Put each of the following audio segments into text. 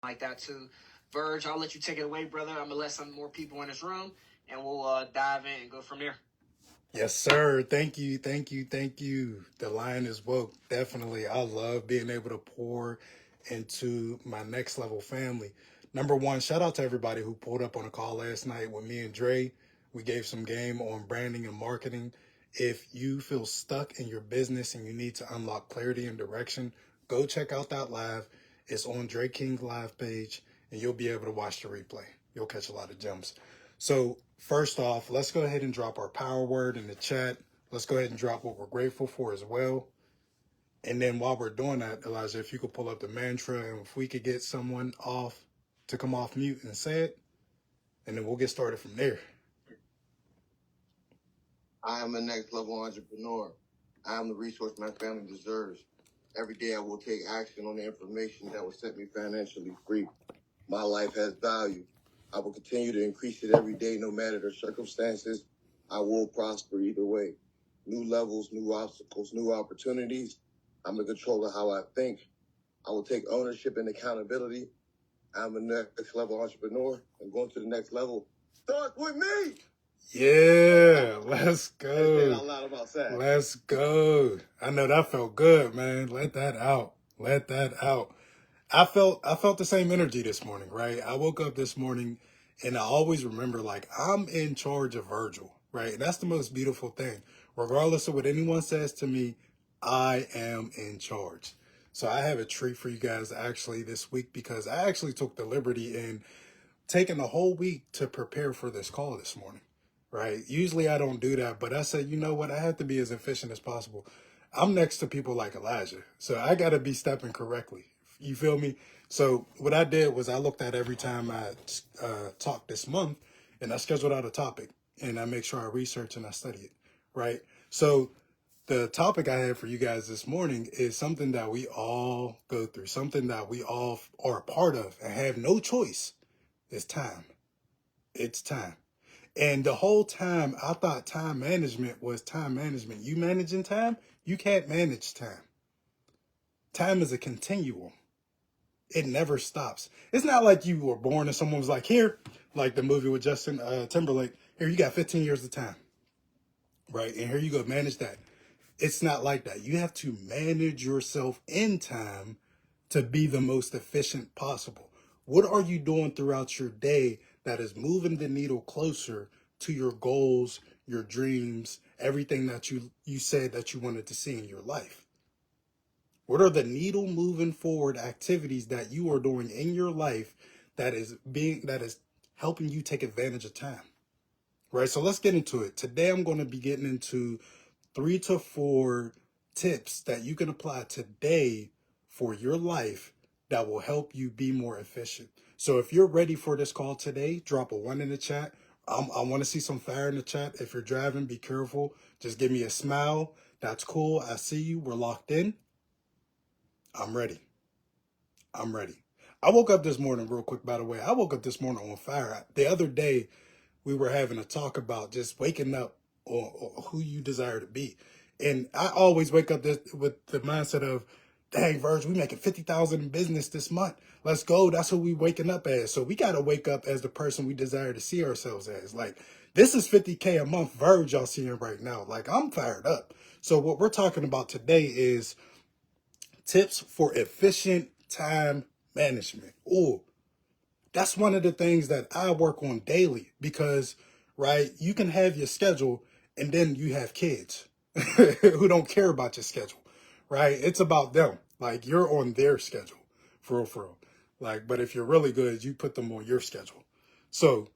like that too. Verge, I'll let you take it away, brother. I'm gonna let some more people in this room, and we'll dive in and go from there. Yes, sir. Thank you, thank you, thank you. The line is woke. Definitely. I love being able to pour into my next level family. Number one, shout out to everybody who pulled up on a call last night with me and Dre. We gave some game on branding and marketing. If you feel stuck in your business and you need to unlock clarity and direction, go check out that live. It's on Dre King's live page, and you'll be able to watch the replay. You'll catch a lot of gems. So first off, let's go ahead and drop our power word in the chat. Let's go ahead and drop what we're grateful for as well. And then while we're doing that, Elijah, if you could pull up the mantra and if we could get someone off to come off mute and say it, and then we'll get started from there. I am a next level entrepreneur. I am the resource my family deserves. Every day I will take action on the information that will set me financially free. My life has value. I will continue to increase it every day, no matter the circumstances. I will prosper either way. New levels, new obstacles, new opportunities. I'm in control of how I think. I will take ownership and accountability. I'm a next level entrepreneur, and going to the next level starts with me. Yeah, let's go. Out loud about that. Let's go. I know that felt good, man. Let that out. Let that out. I felt the same energy this morning, right? I woke up this morning and I always remember like I'm in charge of Virgil, right? And that's the most beautiful thing. Regardless of what anyone says to me, I am in charge. So I have a treat for you guys actually this week because I actually took the liberty in taking the whole week to prepare for this call this morning, right? Usually I don't do that, but I said, you know what? I have to be as efficient as possible. I'm next to people like Elijah, so I got to be stepping correctly. You feel me? So what I did was I looked at every time I talk this month, and I scheduled out a topic, and I make sure I research and I study it, right? So the topic I have for you guys this morning is something that we all go through, something that we all are a part of and have no choice. It's time. It's time. And the whole time, I thought time management was time management. You managing time? You can't manage time. Time is a continuum. It never stops. It's not like you were born and someone was like, here, like the movie with Justin Timberlake, here, you got 15 years of time, right? And here you go, manage that. It's not like that. You have to manage yourself in time to be the most efficient possible. What are you doing throughout your day that is moving the needle closer to your goals, your dreams, everything that you said that you wanted to see in your life? What are the needle moving forward activities that you are doing in your life that is helping you take advantage of time? Right? So let's get into it. Today I'm going to be getting into 3 to 4 tips that you can apply today for your life that will help you be more efficient. So if you're ready for this call today, drop a 1 in the chat. I want to see some fire in the chat. If you're driving, be careful. Just give me a smile. That's cool. I see you. We're locked in. I'm ready. I'm ready. I woke up this morning real quick, by the way. I woke up this morning on fire. The other day, we were having a talk about just waking up or who you desire to be. And I always wake up with the mindset of, dang, Verge, we making 50,000 in business this month. Let's go. That's who we waking up as. So we got to wake up as the person we desire to see ourselves as. Like, this is 50K a month Verge y'all seeing right now. Like, I'm fired up. So what we're talking about today is tips for efficient time management. Ooh, that's one of the things that I work on daily because, right, you can have your schedule and then you have kids who don't care about your schedule, right? It's about them. Like, you're on their schedule, for real. Like, but if you're really good, you put them on your schedule. So,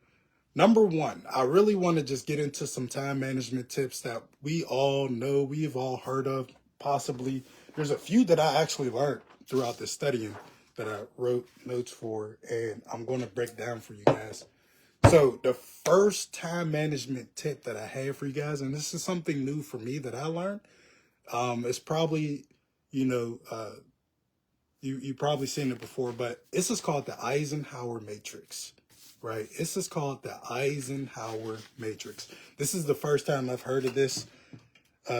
number one, I really want to just get into some time management tips that we all know, we've all heard of, possibly. There's a few that I actually learned throughout this studying that I wrote notes for, and I'm going to break down for you guys. So the first time management tip that I have for you guys, and this is something new for me that I learned, it's probably, you probably seen it before, but this is called the Eisenhower Matrix, right? This is called the Eisenhower Matrix. This is the first time I've heard of this.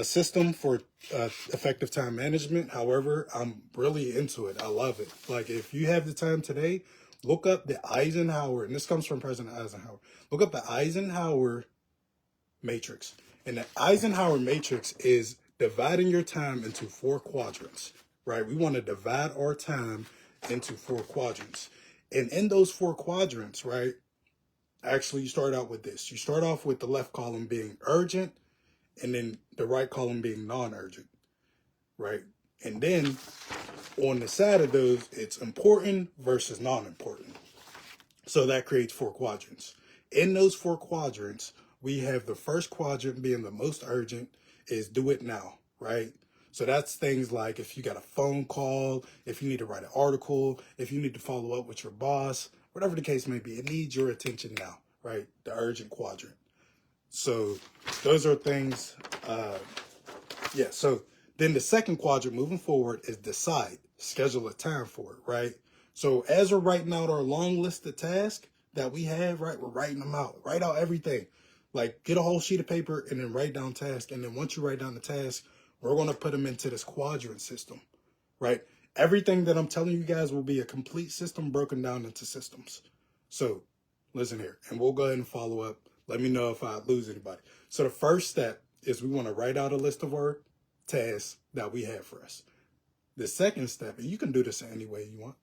system for effective time management. However, I'm really into it. I love it. Like, if you have the time today, look up the Eisenhower, and this comes from President Eisenhower. Look up the Eisenhower matrix. And the Eisenhower matrix is dividing your time into 4 quadrants, right? We want to divide our time into 4 quadrants. And in those 4 quadrants, right, actually you start out with this. You start off with the left column being urgent, and then the right column being non-urgent, right? And then on the side of those, it's important versus non-important. So that creates 4 quadrants. In those 4 quadrants, we have the first quadrant being the most urgent is do it now, right? So that's things like if you got a phone call, if you need to write an article, if you need to follow up with your boss, whatever the case may be, it needs your attention now, right? The urgent quadrant. So those are things, so then the second quadrant moving forward is decide, schedule a time for it, right? So as we're writing out our long list of tasks that we have, right, we're writing them out. Write out everything. Like, get a whole sheet of paper and then write down tasks. And then once you write down the tasks, we're going to put them into this quadrant system, right? Everything that I'm telling you guys will be a complete system broken down into systems. So listen here, and we'll go ahead and follow up. Let me know if I lose anybody. So the first step is we want to write out a list of our tasks that we have for us. The second step, and you can do this any way you want.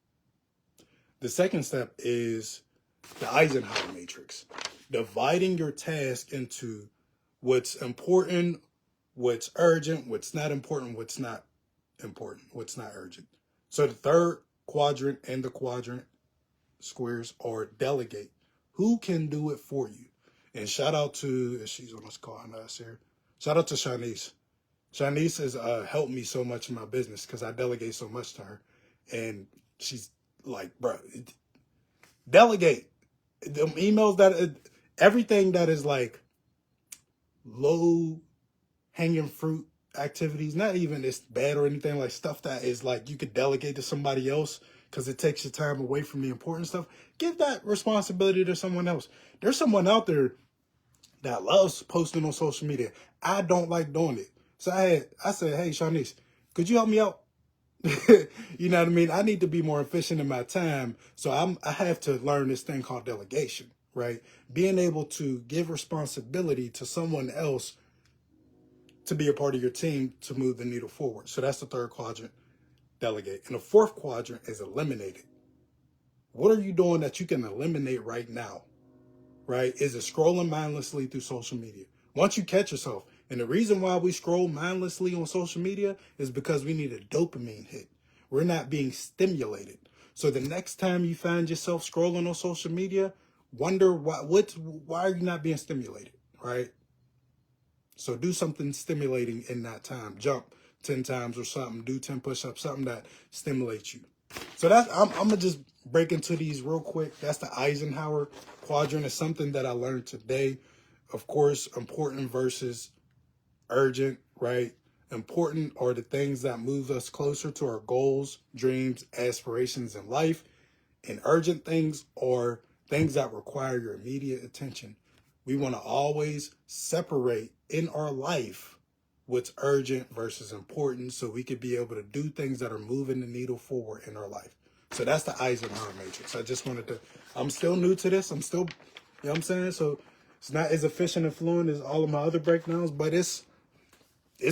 The second step is the Eisenhower matrix, dividing your task into what's important, what's urgent, what's not important, what's not urgent. So the third quadrant and the quadrant squares are delegate. Who can do it for you? And shout out to, she's on this call on us here. Shout out to Shanice. Shanice has helped me so much in my business because I delegate so much to her. And she's like, bro, delegate. The emails that, everything that is like low hanging fruit activities, not even it's bad or anything, like stuff that is like you could delegate to somebody else because it takes your time away from the important stuff. Give that responsibility to someone else. There's someone out there that loves posting on social media. I don't like doing it. So I said, hey, Shanice, could you help me out? You know what I mean? I need to be more efficient in my time. So I have to learn this thing called delegation, right? Being able to give responsibility to someone else to be a part of your team to move the needle forward. So that's the third quadrant, delegate. And the fourth quadrant is eliminate it. What are you doing that you can eliminate right now, right? Is it scrolling mindlessly through social media? Once you catch yourself, and the reason why we scroll mindlessly on social media is because we need a dopamine hit. We're not being stimulated. So the next time you find yourself scrolling on social media, wonder why are you not being stimulated, right? So do something stimulating in that time. Jump 10 times or something. Do 10 push-ups, something that stimulates you. So that's, I'm going to just break into these real quick. That's the Eisenhower quadrant. It's something that I learned today. Of course, important versus urgent, right? Important are the things that move us closer to our goals, dreams, aspirations in life. And urgent things are things that require your immediate attention. We want to always separate in our life what's urgent versus important so we could be able to do things that are moving the needle forward in our life. So that's the Eisenhower matrix. I just wanted to, I'm still new to this. I'm still, you know what I'm saying? So it's not as efficient and fluent as all of my other breakdowns, but it's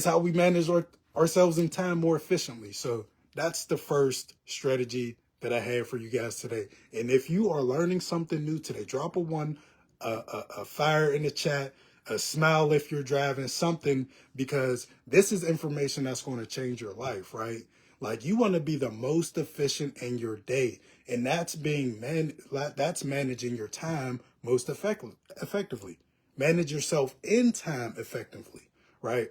how we manage ourselves in time more efficiently. So that's the first strategy that I have for you guys today. And if you are learning something new today, drop a 1, a fire in the chat, a smile if you're driving, something, because this is information that's going to change your life, right? Like, you want to be the most efficient in your day, and that's that's managing your time most effectively. Manage yourself in time effectively, right?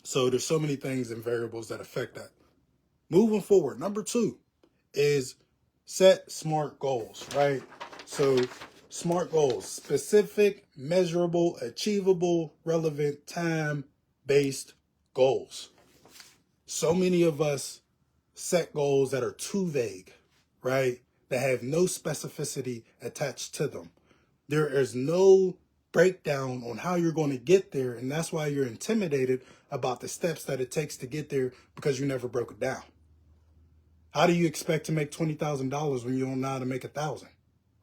So there's so many things and variables that affect that. Moving forward, number 2 is set smart goals, right? So SMART goals, specific, measurable, achievable, relevant, time-based goals. So many of us set goals that are too vague, right? That have no specificity attached to them. There is no breakdown on how you're going to get there. And that's why you're intimidated about the steps that it takes to get there, because you never broke it down. How do you expect to make $20,000 when you don't know how to make 1,000,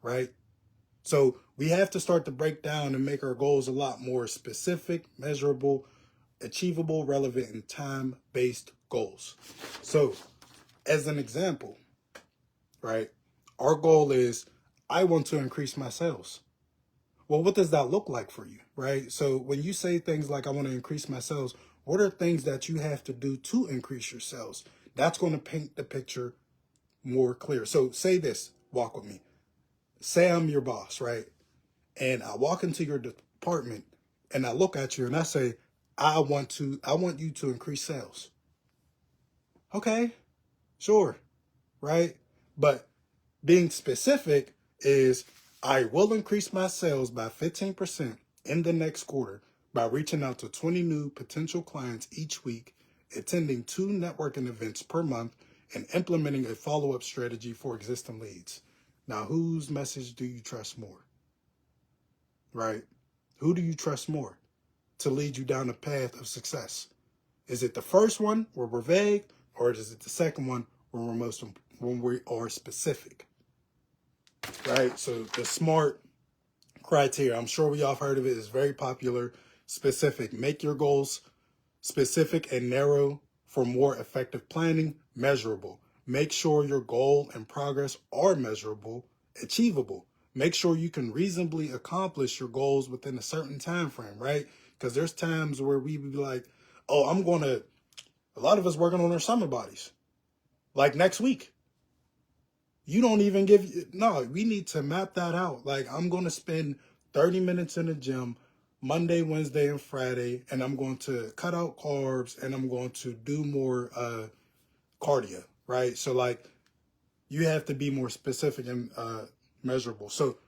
right? So we have to start to break down and make our goals a lot more specific, measurable, achievable, relevant, and time-based goals. So as an example, right, our goal is, I want to increase my sales. Well, what does that look like for you, right? So when you say things like, I want to increase my sales, what are things that you have to do to increase your sales? That's going to paint the picture more clear. So say this, walk with me. Say I'm your boss, right? And I walk into your department and I look at you and I say, I want you to increase sales. Okay, sure, right? But being specific is, I will increase my sales by 15% in the next quarter by reaching out to 20 new potential clients each week, attending 2 networking events per month, and implementing a follow-up strategy for existing leads. Now, whose message do you trust more? Right? Who do you trust more to lead you down the path of success? Is it the first one where we're vague, or is it the second one when we are specific? Right? So the SMART criteria, I'm sure we all have heard of it, is very popular. Specific. Make your goals specific and narrow for more effective planning. Measurable. Make sure your goal and progress are measurable. Achievable. Make sure you can reasonably accomplish your goals within a certain time frame, right? Because there's times where we be like, oh, a lot of us working on our summer bodies. Like next week. You don't even we need to map that out. Like, I'm going to spend 30 minutes in the gym Monday, Wednesday, and Friday, and I'm going to cut out carbs, and I'm going to do more cardio, right? So, like, you have to be more specific and measurable. So,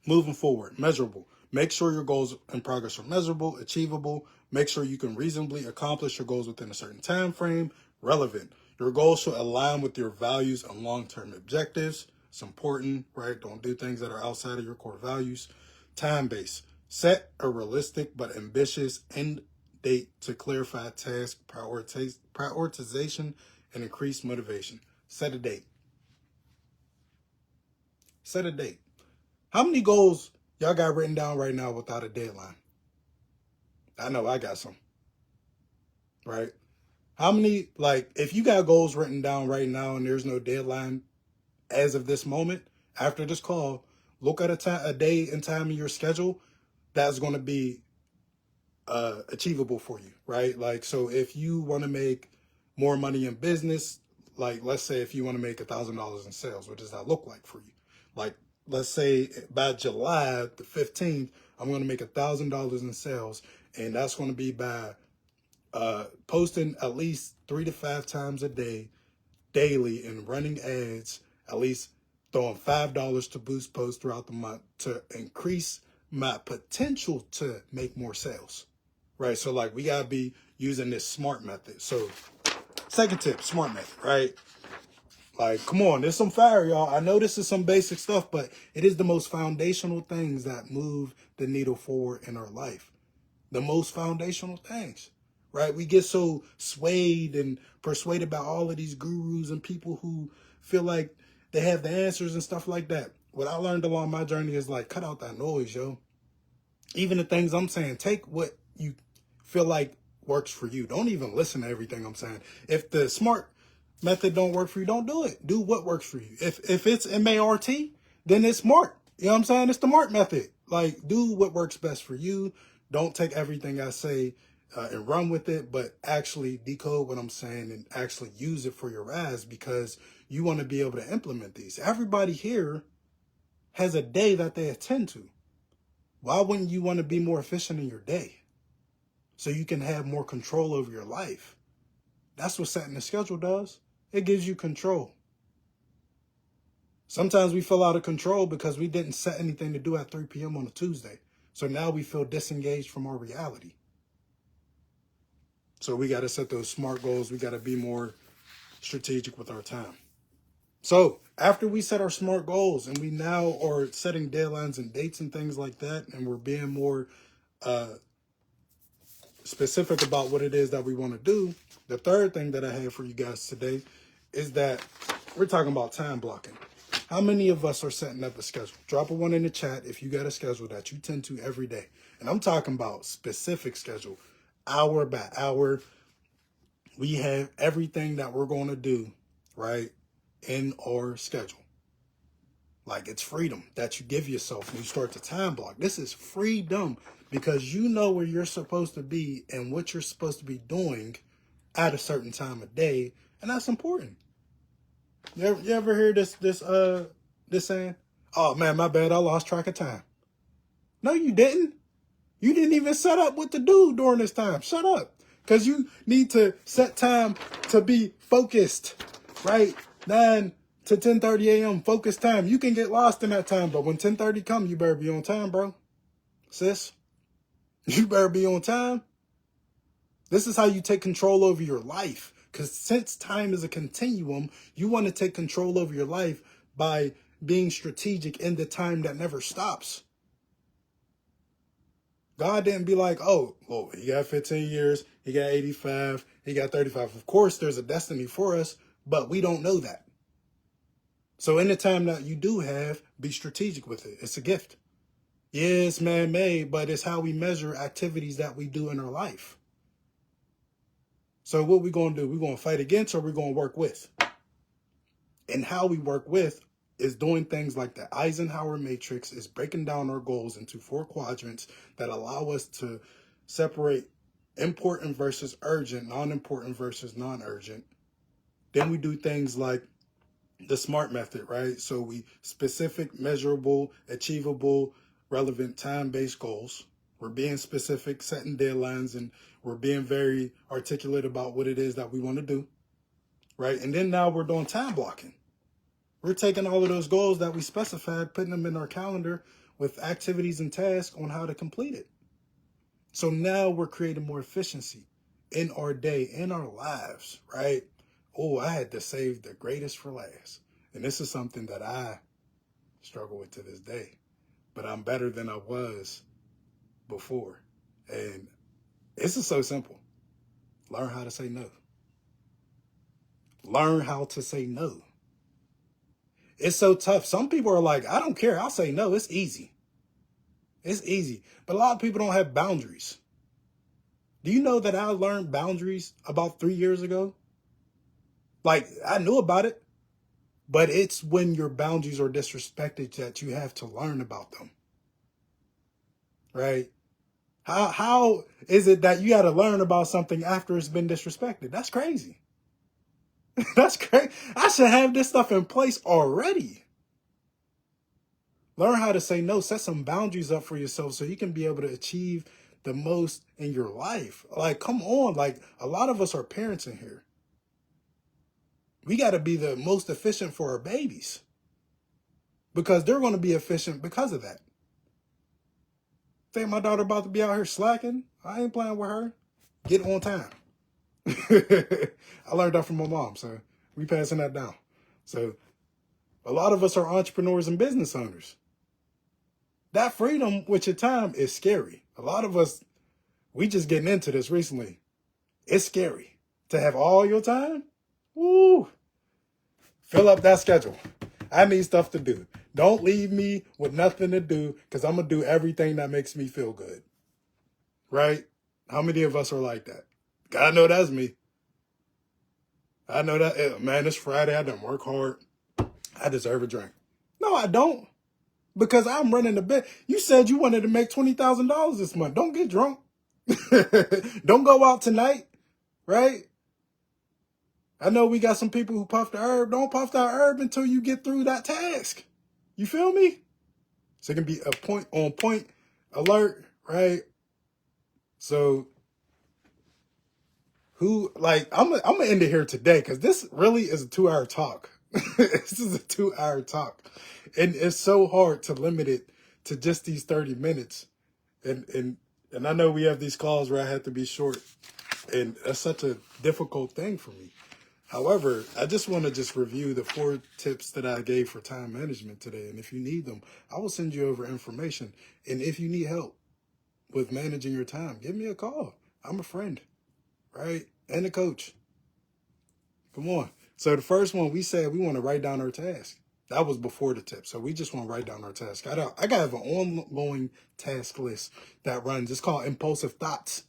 moving forward, measurable. Make sure your goals and progress are measurable, achievable. Make sure you can reasonably accomplish your goals within a certain time frame. Relevant. Your goals should align with your values and long-term objectives. It's important, right? Don't do things that are outside of your core values. Time-based. Set a realistic but ambitious end date to clarify task prioritization and increase motivation. Set a date. Set a date. How many goals y'all got written down right now without a deadline? I know I got some, right? How many, like, if you got goals written down right now and there's no deadline as of this moment, after this call, look at a day and time in your schedule that's going to be achievable for you, right? Like, so if you want to make more money in business, like, let's say if you want to make $1,000 in sales, what does that look like for you? Like, let's say by July the 15th, I'm going to make $1,000 in sales, and that's going to be by posting at least 3 to 5 times a day, daily, and running ads, at least throwing $5 to boost posts throughout the month to increase my potential to make more sales, right? So, like, we got to be using this SMART method. So, second tip, SMART method, right? Like, come on, there's some fire, y'all. I know this is some basic stuff, but it is the most foundational things that move the needle forward in our life. The most foundational things, right? We get so swayed and persuaded by all of these gurus and people who feel like they have the answers and stuff like that. What I learned along my journey is, like, cut out that noise, yo. Even the things I'm saying, take what you feel like works for you. Don't even listen to everything I'm saying. If the SMART method don't work for you, don't do it. Do what works for you. If it's MART, then it's SMART. You know what I'm saying? It's the MART method. Like, do what works best for you. Don't take everything I say and run with it, but actually decode what I'm saying and actually use it for your ass, because you want to be able to implement these. Everybody here has a day that they attend to. Why wouldn't you want to be more efficient in your day so you can have more control over your life? That's what setting the schedule does. It gives you control. Sometimes we feel out of control because we didn't set anything to do at 3 p.m. on a Tuesday. So now we feel disengaged from our reality. So we got to set those SMART goals. We got to be more strategic with our time. So after we set our SMART goals and we now are setting deadlines and dates and things like that, and we're being more specific about what it is that we want to do, the third thing that I have for you guys today is that we're talking about time blocking. How many of us are setting up a schedule? Drop a one in the chat if you got a schedule that you tend to every day. And I'm talking about specific schedule, hour by hour. We have everything that we're going to do, right, in our schedule. Like, it's freedom that you give yourself when you start to time block. This is freedom because you know where you're supposed to be and what you're supposed to be doing at a certain time of day, and that's important. You ever hear this saying? Oh man, my bad, I lost track of time. No, you didn't. You didn't even set up what to do during this time. Shut up. Because you need to set time to be focused, right? 9 to 10:30 a.m. focused time. You can get lost in that time, but when 10:30 come, you better be on time, bro. Sis, you better be on time. This is how you take control over your life. Because since time is a continuum, you want to take control over your life by being strategic in the time that never stops. God didn't be like, oh, well, he got 15 years, he got 85, he got 35. Of course, there's a destiny for us, but we don't know that. So in the time that you do have, be strategic with it. It's a gift. Yeah, it's man-made, but it's how we measure activities that we do in our life. So what we going to do? We're going to fight against or we're going to work with? And how we work with is doing things like the Eisenhower matrix, is breaking down our goals into 4 quadrants that allow us to separate important versus urgent, non-important versus non-urgent. Then we do things like the SMART method, right? So we specific, measurable, achievable, relevant, time-based goals. We're being specific, setting deadlines, and we're being very articulate about what it is that we want to do, right? And then now we're doing time blocking. We're taking all of those goals that we specified, putting them in our calendar with activities and tasks on how to complete it. So now we're creating more efficiency in our day, in our lives, right? Oh, I had to save the greatest for last. And this is something that I struggle with to this day. But I'm better than I was before. And this is so simple. Learn how to say no. Learn how to say no. It's so tough. Some people are like, I don't care. I'll say no. It's easy. It's easy. But a lot of people don't have boundaries. Do you know that I learned boundaries about 3 years ago? Like, I knew about it. But it's when your boundaries are disrespected that you have to learn about them. Right? How is it that you got to learn about something after it's been disrespected? That's crazy. That's crazy. I should have this stuff in place already. Learn how to say no. Set some boundaries up for yourself so you can be able to achieve the most in your life. Like, come on. Like, a lot of us are parents in here. We got to be the most efficient for our babies because they're going to be efficient because of that. Think my daughter about to be out here slacking? I ain't playing with her. Get on time. I learned that from my mom, so we passing that down. So a lot of us are entrepreneurs and business owners. That freedom with your time is scary. A lot of us, we just getting into this recently. It's scary to have all your time. Woo! Fill up that schedule. I need stuff to do. Don't leave me with nothing to do because I'm going to do everything that makes me feel good. Right? How many of us are like that? God know that's me. I know that. Man, it's Friday. I done work hard. I deserve a drink. No, I don't. Because I'm running the bit. You said you wanted to make $20,000 this month. Don't get drunk. Don't go out tonight. Right? I know we got some people who puff the herb. Don't puff that herb until you get through that task. You feel me? So it can be a point alert, right? So I'm gonna end it here today because this really is a 2-hour talk. This is a 2-hour talk. And it's so hard to limit it to just these 30 minutes. And I know we have these calls where I have to be short. And that's such a difficult thing for me. However, I just want to just review the 4 tips that I gave for time management today. And if you need them, I will send you over information. And if you need help with managing your time, give me a call. I'm a friend, right? And a coach. Come on. So the first one, we said we want to write down our task. That was before the tip. So we just want to write down our task. I got to have an ongoing task list that runs. It's called impulsive thoughts.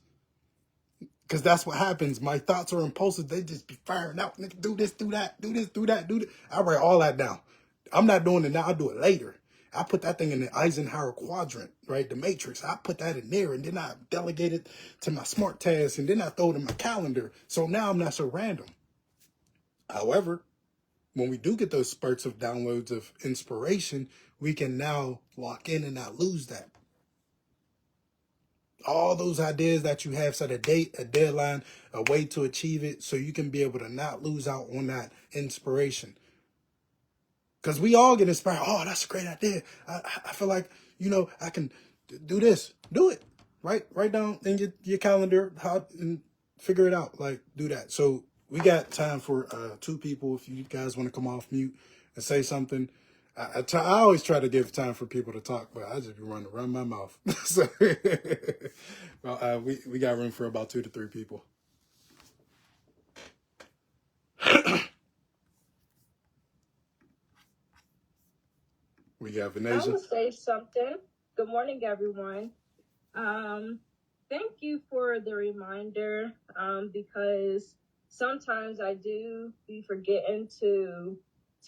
Because that's what happens. My thoughts are impulsive. They just be firing out. Nigga, do this, do that, do this, do that, do that. I write all that down. I'm not doing it now. I'll do it later. I put that thing in the Eisenhower quadrant, right? The matrix. I put that in there, and then I delegate it to my smart tasks, and then I throw it in my calendar. So now I'm not so random. However, when we do get those spurts of downloads of inspiration, we can now lock in and not lose that. All those ideas that you have, set a date, a deadline, a way to achieve it, so you can be able to not lose out on that inspiration. Because we all get inspired. Oh, that's a great idea. I feel like, I can do this. Do it. Write down in your calendar how and figure it out. Like, do that. So we got time for 2 people. If you guys want to come off mute and say something. I always try to give time for people to talk, but I just be run my mouth. So, well, we got room for about 2 to 3 people. We got Venetia. I will say something. Good morning, everyone. Thank you for the reminder, because sometimes I do be forgetting to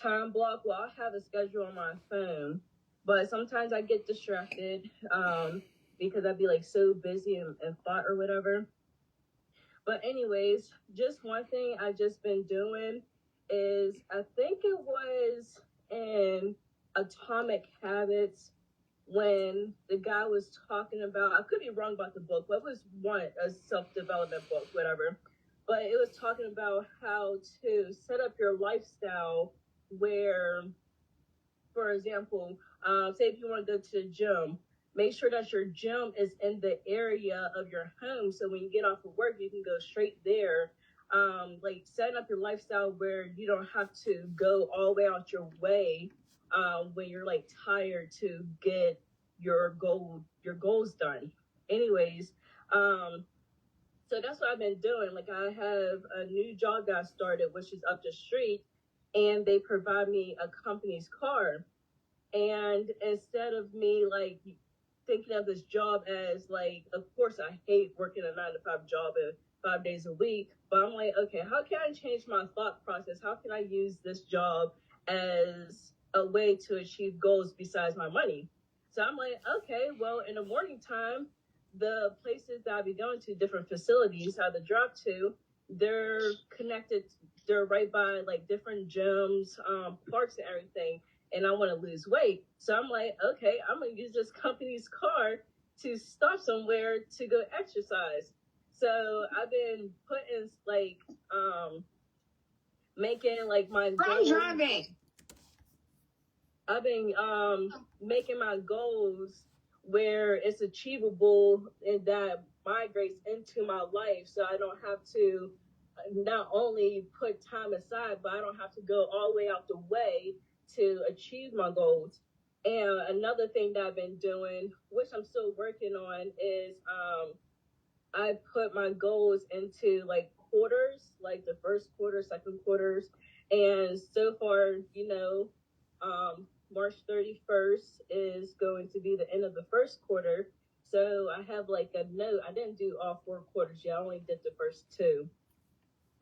time block. Well, I have a schedule on my phone, but sometimes I get distracted because I'd be like so busy and thought or whatever. But anyways, just one thing I just been doing is, I think it was in Atomic Habits when the guy was talking about, I could be wrong about the book, but it was a self-development book, whatever. But it was talking about how to set up your lifestyle where, for example, say if you want to go to the gym, make sure that your gym is in the area of your home. So when you get off of work, you can go straight there. Like setting up your lifestyle where you don't have to go all the way out your way when you're like tired to get your goals done. Anyways, so that's what I've been doing. Like I have a new job that I started, which is up the street, and they provide me a company's car. And instead of me like thinking of this job as like, of course I hate working a 9 to 5 job 5 days a week, but I'm like, okay, how can I change my thought process? How can I use this job as a way to achieve goals besides my money? So I'm like, okay, well, in the morning time, the places that I'll be going to, different facilities, how to drive to, they're connected. They're right by like different gyms, parks and everything. And I want to lose weight. So I'm like, okay, I'm going to use this company's car to stop somewhere to go exercise. So I've been putting like, making like my goals. Driving. I've been making my goals where it's achievable and that migrates into my life, so I don't have to not only put time aside, but I don't have to go all the way out the way to achieve my goals. And another thing that I've been doing, which I'm still working on, is I put my goals into like quarters, like the first quarter, second quarters. And so far, March 31st is going to be the end of the first quarter. So I have like a note. I didn't do all 4 quarters yet. I only did the first 2.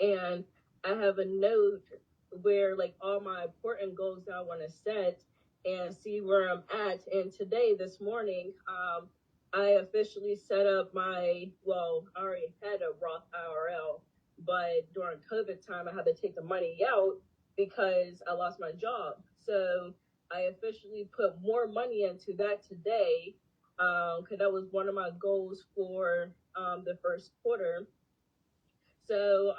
And I have a note where like all my important goals that I want to set and see where I'm at. And today, this morning, I officially set up I already had a Roth IRL, but during COVID time, I had to take the money out because I lost my job. So I officially put more money into that today, because that was one of my goals for the first quarter. So,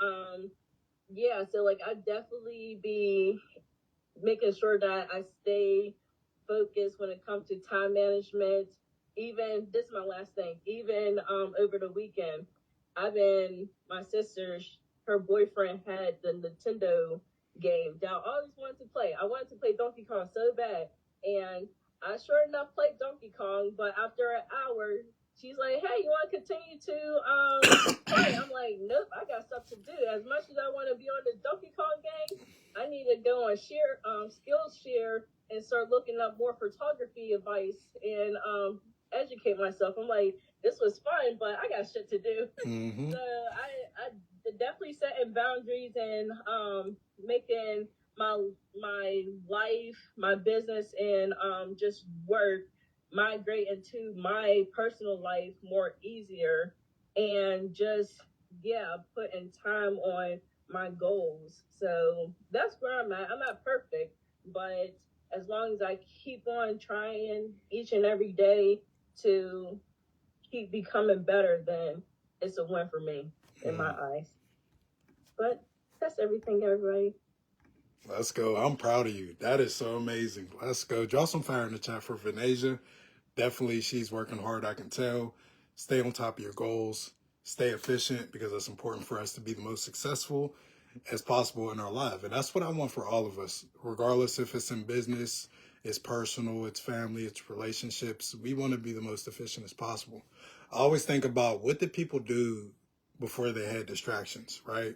so like I definitely be making sure that I stay focused when it comes to time management. Even, this is my last thing, even over the weekend, my sister, her boyfriend had the Nintendo game that I always wanted to play. I wanted to play Donkey Kong so bad, and I sure enough played Donkey Kong. But after an hour, she's like, "Hey, you want to continue to play?" I'm like, "Nope, I got stuff to do. As much as I want to be on this Donkey Kong game, I need to go on Skillshare and start looking up more photography advice and educate myself." I'm like, this was fun, but I got shit to do. Mm-hmm. So I definitely setting boundaries and making my life, my business, and just work migrate into my personal life more easier, and just putting time on my goals. So that's where I'm at. I'm not perfect, but as long as I keep on trying each and every day to keep becoming better, then it's a win for me in my eyes. But that's everything, everybody. Let's go. I'm proud of you. That is so amazing. Let's go. Draw some fire in the chat for Venasia. Definitely, she's working hard, I can tell. Stay on top of your goals. Stay efficient, because it's important for us to be the most successful as possible in our life. And that's what I want for all of us, regardless if it's in business, it's personal, it's family, it's relationships. We want to be the most efficient as possible. I always think about, what did people do before they had distractions, right?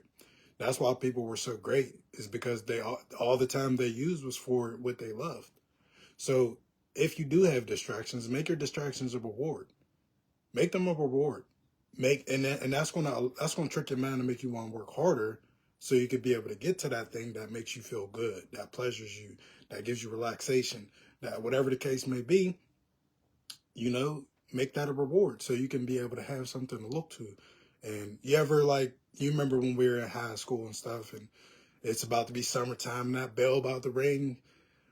That's why people were so great, is because they all the time they used was for what they loved. So if you do have distractions, make your distractions a reward. Make them a reward. That's gonna trick your mind to make you want to work harder, so you could be able to get to that thing that makes you feel good, that pleasures you, that gives you relaxation, that whatever the case may be, make that a reward so you can be able to have something to look to. And you remember when we were in high school and stuff, and it's about to be summertime and that bell about to ring,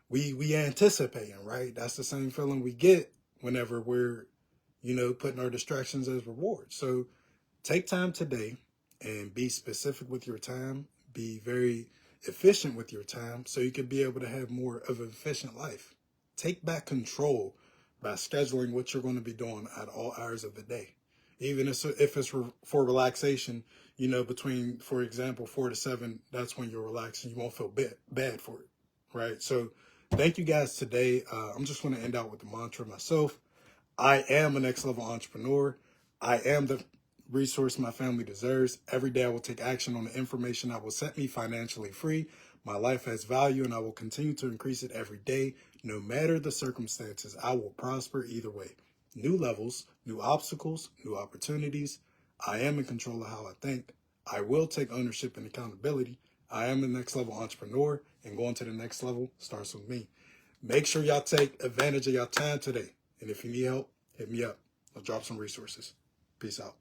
we anticipating, right? That's the same feeling we get whenever we're, putting our distractions as rewards. So take time today and be specific with your time. Be very efficient with your time so you can be able to have more of an efficient life. Take back control by scheduling what you're going to be doing at all hours of the day. Even if it's for relaxation, between, for example, 4 to 7, that's when you're relaxing. You won't feel bad for it, right? So thank you guys today. I'm just going to end out with the mantra myself. I am a next level entrepreneur. I am the resource my family deserves. Every day I will take action on the information that will set me financially free. My life has value, and I will continue to increase it every day. No matter the circumstances, I will prosper either way. New levels, new obstacles, new opportunities. I am in control of how I think. I will take ownership and accountability. I am a next level entrepreneur, and going to the next level starts with me. Make sure y'all take advantage of y'all time today. And if you need help, hit me up. I'll drop some resources. Peace out.